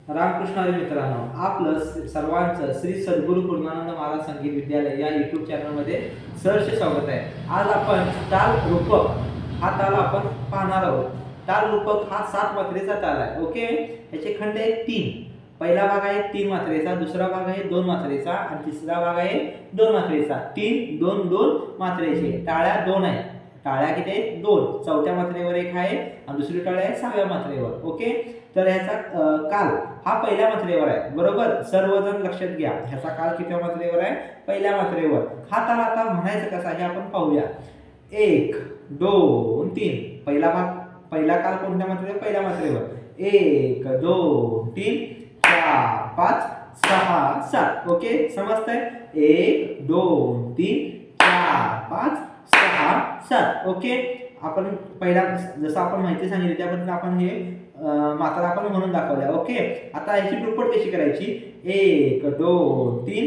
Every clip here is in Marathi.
रामकृष्ण हरी मित्रांनो, आपलं सर्वांचं श्री सद्गुरू पूर्णानंद महाराज संगीत विद्यालय या YouTube चॅनलमध्ये सहर्ष स्वागत आहे। आज आपण ताल रूपक हा ताल आपण पाहणार आहोत। ताल रूपक हा 7 मात्रेचा ताल आहे। ओके, याचे खंड आहेत 3। पहिला भाग आहे 3 मात्रेचा, दुसरा भाग आहे 2 मात्रेचा आणि तिसरा भाग आहे 2 मात्रेचा। 3 2 2 मात्रेचे। टाळ्या 2 आहेत। टाळ्या किती आहेत? 2। चौथ्या मात्रेवर एक आहे आणि दुसरी टाळी आहे 6व्या मात्रेवर। ओके, तर ह्याचा काल हा पहिल्या मात्रेवर आहे, बरोबर? सर्वजण लक्षात घ्या, ह्याचा काल किती मात्रेवर आहे? पहिल्या मात्रेवर। हा ताल आता म्हणायचं कसा हे आपण पाहूया। 1 2 3 पहिला भाग, पहिला काल कोणत्या मात्रेवर? पहिल्या मात्रेवर। 1 2 3 4 5 6 7। ओके, समजतंय? 1 2 3 4 5 6 7। ओके, आपण पहिला जसं आपण माहिती सांगितली त्याबद्दल आपण हे मात्रा आपण म्हणून दाखवल्या। ओके, आता याची दुप्पट कशी करायची? 1 2 3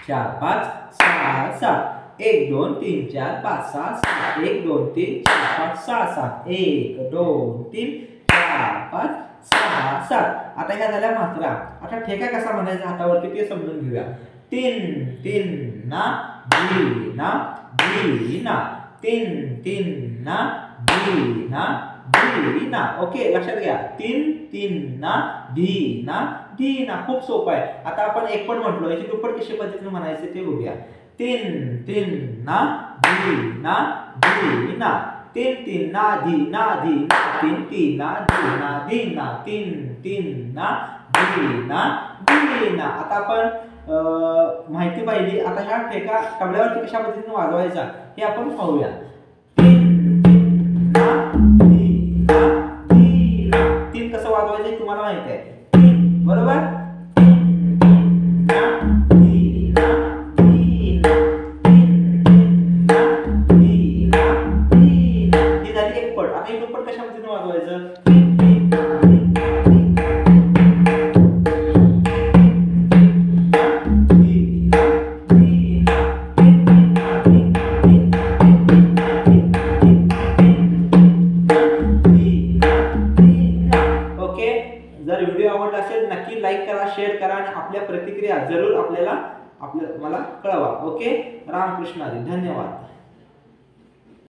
4 5 6 7। 1 2 3 4 5 6 7। 1 2 3 4 5 6 7। 1 2 3 4 5 6 7। आता ह्या झाल्या मात्रा। आता ठेका कसा म्हणायचा हातावरती ते समजून घेऊया। 3 3 ना धी ना धी ना, 3 3 ना धी ना धी ना। ओके, लक्षात घ्या, 3 3 ना धी ना धी ना। खूप सोपं आहे। आता आपण एकपट म्हटलो, याची दुप्पट कशी पद्धतीने म्हणायचे ते बघूया। 3 3 ना धी ना धी ना, 3 3 ना धी ना धी ना, 3 3 ना धी ना धी ना, 3 3 ना धी ना धी ना। आता आपण माहिती पाहिली। आता ह्या ठेका तबल्यावरती कशा पद्धतीने वाजवायचा हे आपण पाहूया। 3 कसं वाजवायचं तुम्हाला माहिती आहे, 3 बरोबर? ही झाली एक पट। आता ही दुप्पट कशा पद्धतीने वाजवायचं? जर व्हिडिओ आवडला असेल नक्की लाईक करा, शेअर करा आणि आपल्या प्रतिक्रिया जरूर मला कळवा। ओके, रामकृष्ण हरी, धन्यवाद।